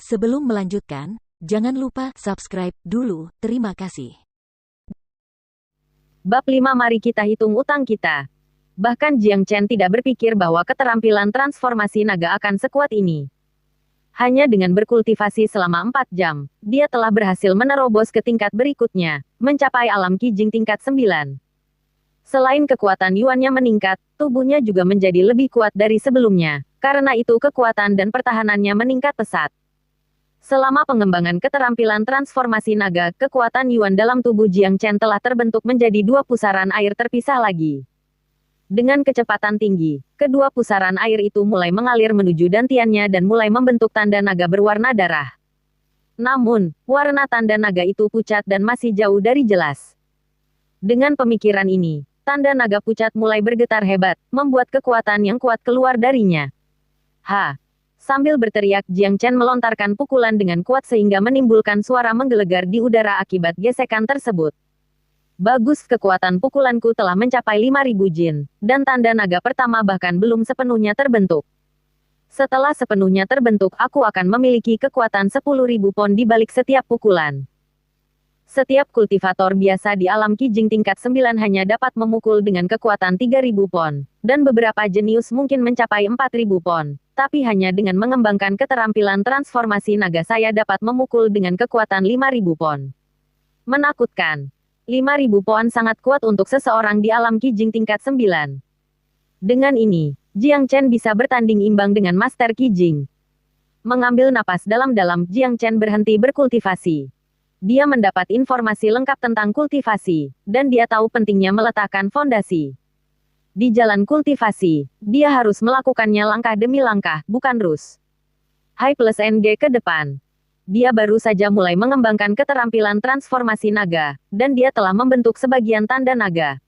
Sebelum melanjutkan, jangan lupa subscribe dulu. Terima kasih. Bab 5. Mari kita hitung utang kita. Bahkan Jiang Chen tidak berpikir bahwa keterampilan transformasi naga akan sekuat ini. Hanya dengan berkultivasi selama 4 jam, dia telah berhasil menerobos ke tingkat berikutnya, mencapai alam Qijing tingkat 9. Selain kekuatan Yuannya meningkat, tubuhnya juga menjadi lebih kuat dari sebelumnya, karena itu kekuatan dan pertahanannya meningkat pesat. Selama pengembangan keterampilan transformasi naga, kekuatan Yuan dalam tubuh Jiang Chen telah terbentuk menjadi 2 pusaran air terpisah lagi. Dengan kecepatan tinggi, kedua pusaran air itu mulai mengalir menuju dantiannya dan mulai membentuk tanda naga berwarna darah. Namun, warna tanda naga itu pucat dan masih jauh dari jelas. Dengan pemikiran ini, tanda naga pucat mulai bergetar hebat, membuat kekuatan yang kuat keluar darinya. Sambil berteriak, Jiang Chen melontarkan pukulan dengan kuat sehingga menimbulkan suara menggelegar di udara akibat gesekan tersebut. Bagus, kekuatan pukulanku telah mencapai 5.000 jin, dan tanda naga pertama bahkan belum sepenuhnya terbentuk. Setelah sepenuhnya terbentuk, aku akan memiliki kekuatan 10.000 pon di balik setiap pukulan. Setiap kultivator biasa di alam Qijing tingkat 9 hanya dapat memukul dengan kekuatan 3.000 pon, dan beberapa jenius mungkin mencapai 4.000 pon. Tapi hanya dengan mengembangkan keterampilan transformasi naga saya dapat memukul dengan kekuatan 5.000 pon. Menakutkan. 5.000 pon sangat kuat untuk seseorang di alam Qijing tingkat 9. Dengan ini, Jiang Chen bisa bertanding imbang dengan Master Qijing. Mengambil napas dalam-dalam, Jiang Chen berhenti berkultivasi. Dia mendapat informasi lengkap tentang kultivasi, dan dia tahu pentingnya meletakkan fondasi. Di jalan kultivasi, dia harus melakukannya langkah demi langkah, bukan rus. High plus NG ke depan. Dia baru saja mulai mengembangkan keterampilan transformasi naga, dan dia telah membentuk sebagian tanda naga.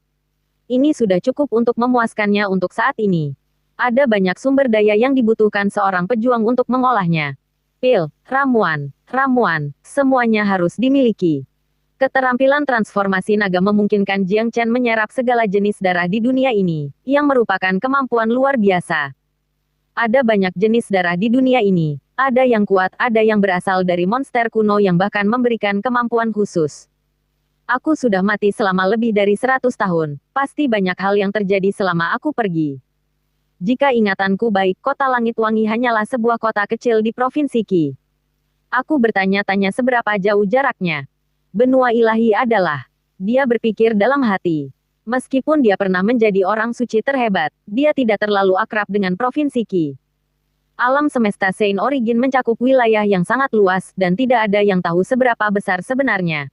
Ini sudah cukup untuk memuaskannya untuk saat ini. Ada banyak sumber daya yang dibutuhkan seorang pejuang untuk mengolahnya. Pil, ramuan, semuanya harus dimiliki. Keterampilan transformasi naga memungkinkan Jiang Chen menyerap segala jenis darah di dunia ini, yang merupakan kemampuan luar biasa. Ada banyak jenis darah di dunia ini, ada yang kuat, ada yang berasal dari monster kuno yang bahkan memberikan kemampuan khusus. Aku sudah mati selama lebih dari 100 tahun, pasti banyak hal yang terjadi selama aku pergi. Jika ingatanku baik, kota Langit Wangi hanyalah sebuah kota kecil di Provinsi Qi. Aku bertanya-tanya seberapa jauh jaraknya. Benua ilahi adalah. Dia berpikir dalam hati. Meskipun dia pernah menjadi orang suci terhebat, dia tidak terlalu akrab dengan Provinsi Qi. Alam semesta Saint Origin mencakup wilayah yang sangat luas dan tidak ada yang tahu seberapa besar sebenarnya.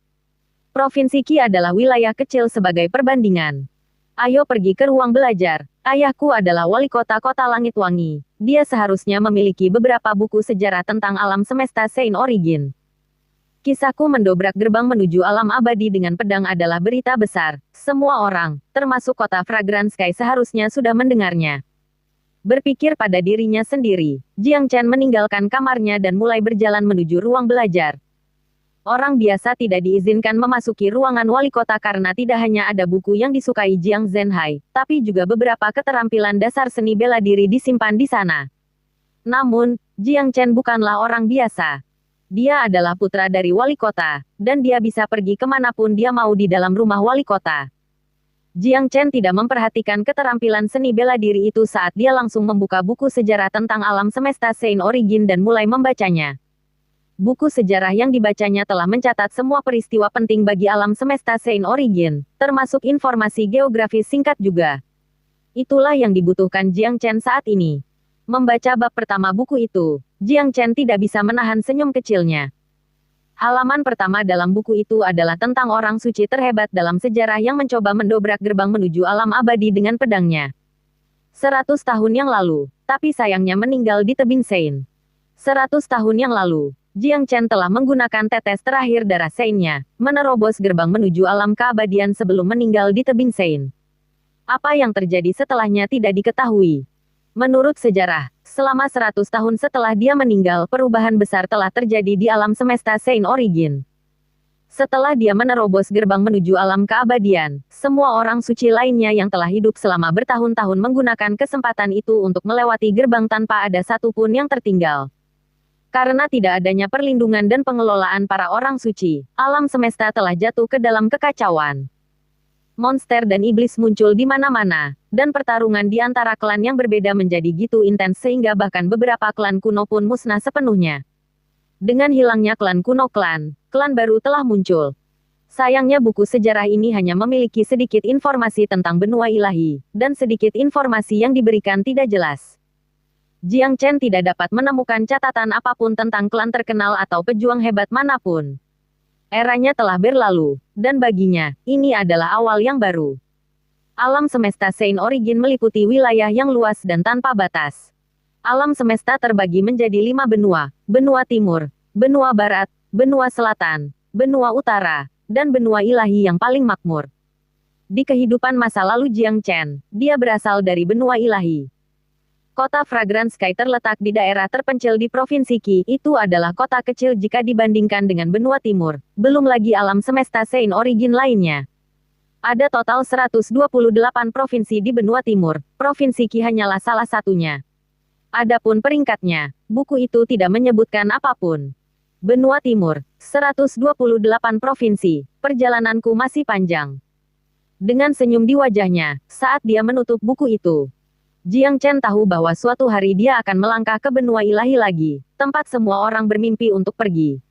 Provinsi Qi adalah wilayah kecil sebagai perbandingan. Ayo pergi ke ruang belajar. Ayahku adalah wali kota Kota Langit Wangi. Dia seharusnya memiliki beberapa buku sejarah tentang alam semesta Saint Origin. Kisahku mendobrak gerbang menuju alam abadi dengan pedang adalah berita besar. Semua orang, termasuk kota Fragrant Sky seharusnya sudah mendengarnya. Berpikir pada dirinya sendiri, Jiang Chen meninggalkan kamarnya dan mulai berjalan menuju ruang belajar. Orang biasa tidak diizinkan memasuki ruangan wali kota karena tidak hanya ada buku yang disukai Jiang Zhenhai, tapi juga beberapa keterampilan dasar seni bela diri disimpan di sana. Namun, Jiang Chen bukanlah orang biasa. Dia adalah putra dari wali kota, dan dia bisa pergi kemanapun dia mau di dalam rumah wali kota. Jiang Chen tidak memperhatikan keterampilan seni bela diri itu saat dia langsung membuka buku sejarah tentang alam semesta Saint Origin dan mulai membacanya. Buku sejarah yang dibacanya telah mencatat semua peristiwa penting bagi alam semesta Saint Origin, termasuk informasi geografis singkat juga. Itulah yang dibutuhkan Jiang Chen saat ini. Membaca bab pertama buku itu, Jiang Chen tidak bisa menahan senyum kecilnya. Halaman pertama dalam buku itu adalah tentang orang suci terhebat dalam sejarah yang mencoba mendobrak gerbang menuju alam abadi dengan pedangnya. 100 tahun yang lalu, tapi sayangnya meninggal di tebing Saint. 100 tahun yang lalu, Jiang Chen telah menggunakan tetes terakhir darah Saint-nya, menerobos gerbang menuju alam keabadian sebelum meninggal di tebing Saint. Apa yang terjadi setelahnya tidak diketahui. Menurut sejarah, selama 100 tahun setelah dia meninggal, perubahan besar telah terjadi di alam semesta Saint Origin. Setelah dia menerobos gerbang menuju alam keabadian, semua orang suci lainnya yang telah hidup selama bertahun-tahun menggunakan kesempatan itu untuk melewati gerbang tanpa ada satupun yang tertinggal. Karena tidak adanya perlindungan dan pengelolaan para orang suci, alam semesta telah jatuh ke dalam kekacauan. Monster dan iblis muncul di mana-mana, dan pertarungan di antara klan yang berbeda menjadi gitu intens sehingga bahkan beberapa klan kuno pun musnah sepenuhnya. Dengan hilangnya klan kuno, klan baru telah muncul. Sayangnya buku sejarah ini hanya memiliki sedikit informasi tentang benua ilahi, dan sedikit informasi yang diberikan tidak jelas. Jiang Chen tidak dapat menemukan catatan apapun tentang klan terkenal atau pejuang hebat manapun. Eranya telah berlalu, dan baginya, ini adalah awal yang baru. Alam semesta Saint Origin meliputi wilayah yang luas dan tanpa batas. Alam semesta terbagi menjadi 5 benua: benua timur, benua barat, benua selatan, benua utara, dan benua ilahi yang paling makmur. Di kehidupan masa lalu Jiang Chen, dia berasal dari benua ilahi. Kota Fragrant Sky terletak di daerah terpencil di Provinsi Qi. Itu adalah kota kecil jika dibandingkan dengan benua timur, belum lagi alam semesta Saint Origin lainnya. Ada total 128 provinsi di benua timur, Provinsi Qi hanyalah salah satunya. Adapun peringkatnya, buku itu tidak menyebutkan apapun. Benua timur, 128 provinsi, perjalananku masih panjang. Dengan senyum di wajahnya, saat dia menutup buku itu, Jiang Chen tahu bahwa suatu hari dia akan melangkah ke benua ilahi lagi, tempat semua orang bermimpi untuk pergi.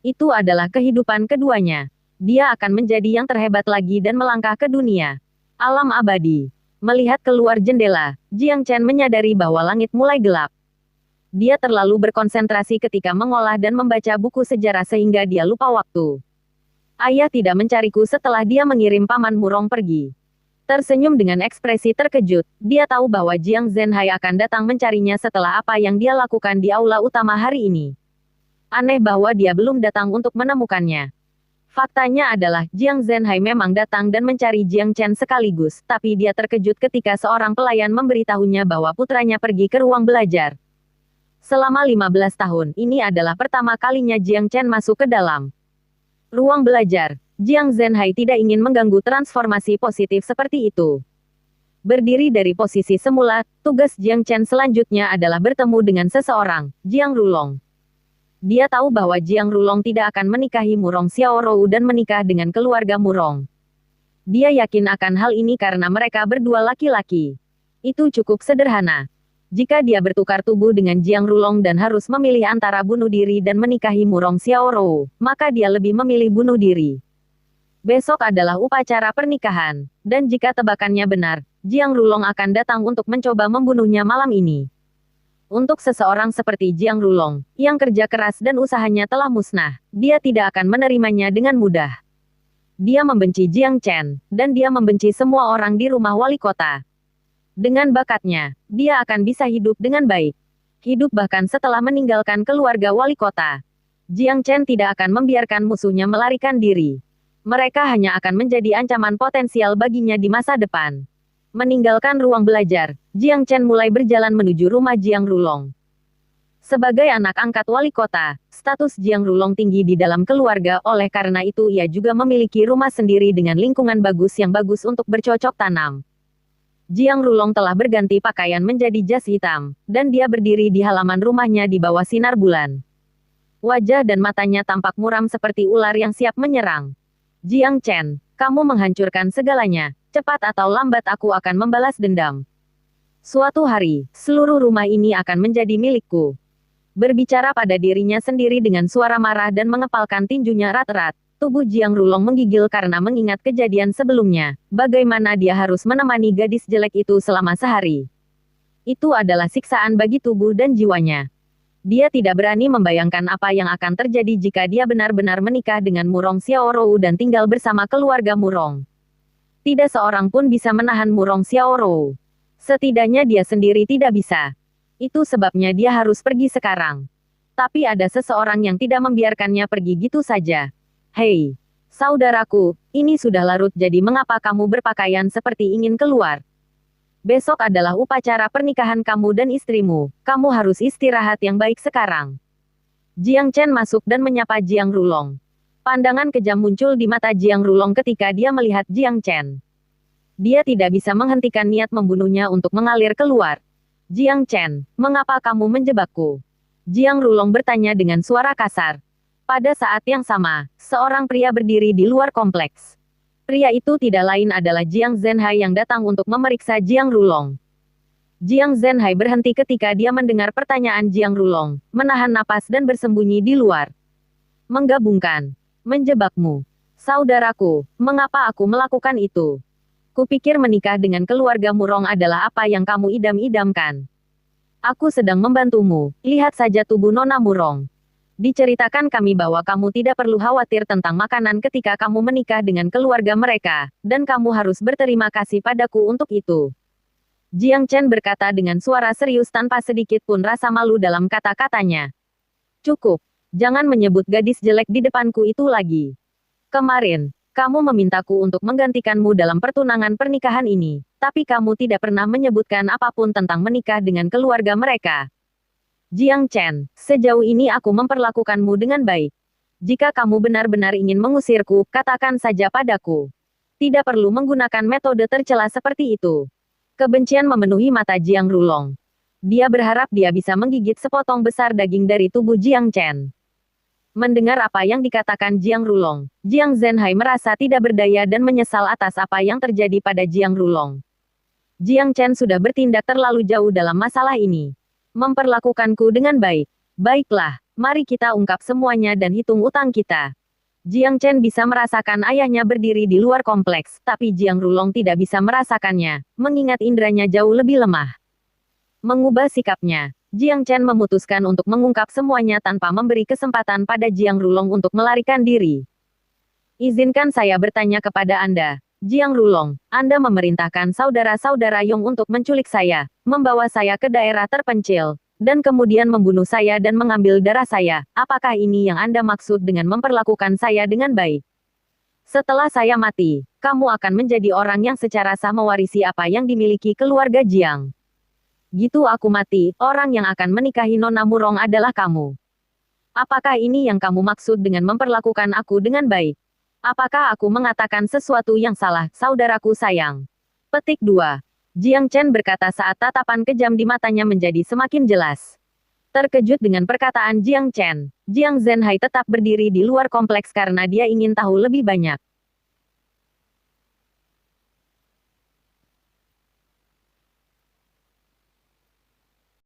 Itu adalah kehidupan keduanya. Dia akan menjadi yang terhebat lagi dan melangkah ke dunia alam abadi. Melihat keluar jendela, Jiang Chen menyadari bahwa langit mulai gelap. Dia terlalu berkonsentrasi ketika mengolah dan membaca buku sejarah sehingga dia lupa waktu. Ayah tidak mencariku setelah dia mengirim Paman Murong pergi. Tersenyum dengan ekspresi terkejut, dia tahu bahwa Jiang Zhenhai akan datang mencarinya setelah apa yang dia lakukan di aula utama hari ini. Aneh bahwa dia belum datang untuk menemukannya. Faktanya adalah, Jiang Zhenhai memang datang dan mencari Jiang Chen sekaligus, tapi dia terkejut ketika seorang pelayan memberitahunya bahwa putranya pergi ke ruang belajar. Selama 15 tahun, ini adalah pertama kalinya Jiang Chen masuk ke dalam ruang belajar. Jiang Zhenhai tidak ingin mengganggu transformasi positif seperti itu. Berdiri dari posisi semula, tugas Jiang Chen selanjutnya adalah bertemu dengan seseorang, Jiang Rulong. Dia tahu bahwa Jiang Rulong tidak akan menikahi Murong Xiaorou dan menikah dengan keluarga Murong. Dia yakin akan hal ini karena mereka berdua laki-laki. Itu cukup sederhana. Jika dia bertukar tubuh dengan Jiang Rulong dan harus memilih antara bunuh diri dan menikahi Murong Xiaorou, maka dia lebih memilih bunuh diri. Besok adalah upacara pernikahan, dan jika tebakannya benar, Jiang Rulong akan datang untuk mencoba membunuhnya malam ini. Untuk seseorang seperti Jiang Rulong, yang kerja keras dan usahanya telah musnah, dia tidak akan menerimanya dengan mudah. Dia membenci Jiang Chen, dan dia membenci semua orang di rumah wali kota. Dengan bakatnya, dia akan bisa hidup dengan baik. Hidup bahkan setelah meninggalkan keluarga wali kota. Jiang Chen tidak akan membiarkan musuhnya melarikan diri. Mereka hanya akan menjadi ancaman potensial baginya di masa depan. Meninggalkan ruang belajar, Jiang Chen mulai berjalan menuju rumah Jiang Rulong. Sebagai anak angkat wali kota, status Jiang Rulong tinggi di dalam keluarga, oleh karena itu ia juga memiliki rumah sendiri dengan lingkungan bagus yang bagus untuk bercocok tanam. Jiang Rulong telah berganti pakaian menjadi jas hitam, dan dia berdiri di halaman rumahnya di bawah sinar bulan. Wajah dan matanya tampak muram seperti ular yang siap menyerang. Jiang Chen, kamu menghancurkan segalanya. Cepat atau lambat aku akan membalas dendam. Suatu hari, seluruh rumah ini akan menjadi milikku. Berbicara pada dirinya sendiri dengan suara marah dan mengepalkan tinjunya erat-erat, tubuh Jiang Rulong menggigil karena mengingat kejadian sebelumnya, bagaimana dia harus menemani gadis jelek itu selama sehari. Itu adalah siksaan bagi tubuh dan jiwanya. Dia tidak berani membayangkan apa yang akan terjadi jika dia benar-benar menikah dengan Murong Xiaorou dan tinggal bersama keluarga Murong. Tidak seorang pun bisa menahan Murong Xiaorou. Setidaknya dia sendiri tidak bisa. Itu sebabnya dia harus pergi sekarang. Tapi ada seseorang yang tidak membiarkannya pergi gitu saja. Hei, saudaraku, ini sudah larut jadi mengapa kamu berpakaian seperti ingin keluar? Besok adalah upacara pernikahan kamu dan istrimu. Kamu harus istirahat yang baik sekarang. Jiang Chen masuk dan menyapa Jiang Rulong. Pandangan kejam muncul di mata Jiang Rulong ketika dia melihat Jiang Chen. Dia tidak bisa menghentikan niat membunuhnya untuk mengalir keluar. Jiang Chen, mengapa kamu menjebakku? Jiang Rulong bertanya dengan suara kasar. Pada saat yang sama, seorang pria berdiri di luar kompleks. Pria itu tidak lain adalah Jiang Zhenhai yang datang untuk memeriksa Jiang Rulong. Jiang Zhenhai berhenti ketika dia mendengar pertanyaan Jiang Rulong, menahan napas dan bersembunyi di luar. Menggabungkan. Menjebakmu. Saudaraku, mengapa aku melakukan itu? Kupikir menikah dengan keluarga Murong adalah apa yang kamu idam-idamkan. Aku sedang membantumu, lihat saja tubuh Nona Murong. Diceritakan kami bahwa kamu tidak perlu khawatir tentang makanan ketika kamu menikah dengan keluarga mereka, dan kamu harus berterima kasih padaku untuk itu. Jiang Chen berkata dengan suara serius tanpa sedikit pun rasa malu dalam kata-katanya. Cukup, jangan menyebut gadis jelek di depanku itu lagi. Kemarin, kamu memintaku untuk menggantikanmu dalam pertunangan pernikahan ini, tapi kamu tidak pernah menyebutkan apapun tentang menikah dengan keluarga mereka. Jiang Chen, sejauh ini aku memperlakukanmu dengan baik. Jika kamu benar-benar ingin mengusirku, katakan saja padaku. Tidak perlu menggunakan metode tercela seperti itu. Kebencian memenuhi mata Jiang Rulong. Dia berharap dia bisa menggigit sepotong besar daging dari tubuh Jiang Chen. Mendengar apa yang dikatakan Jiang Rulong, Jiang Zhenhai merasa tidak berdaya dan menyesal atas apa yang terjadi pada Jiang Rulong. Jiang Chen sudah bertindak terlalu jauh dalam masalah ini. Memperlakukanku dengan baik. Baiklah, mari kita ungkap semuanya dan hitung utang kita. Jiang Chen bisa merasakan ayahnya berdiri di luar kompleks, tapi Jiang Rulong tidak bisa merasakannya, mengingat indranya jauh lebih lemah. Mengubah sikapnya, Jiang Chen memutuskan untuk mengungkap semuanya tanpa memberi kesempatan pada Jiang Rulong untuk melarikan diri. Izinkan saya bertanya kepada Anda, Jiang Rulong, Anda memerintahkan saudara-saudara Yong untuk menculik saya, membawa saya ke daerah terpencil, dan kemudian membunuh saya dan mengambil darah saya. Apakah ini yang Anda maksud dengan memperlakukan saya dengan baik? Setelah saya mati, kamu akan menjadi orang yang secara sah mewarisi apa yang dimiliki keluarga Jiang. Gitu aku mati, orang yang akan menikahi Nona Murong adalah kamu. Apakah ini yang kamu maksud dengan memperlakukan aku dengan baik? Apakah aku mengatakan sesuatu yang salah, saudaraku sayang? Petik 2. Jiang Chen berkata saat tatapan kejam di matanya menjadi semakin jelas. Terkejut dengan perkataan Jiang Chen, Jiang Zhenhai tetap berdiri di luar kompleks karena dia ingin tahu lebih banyak.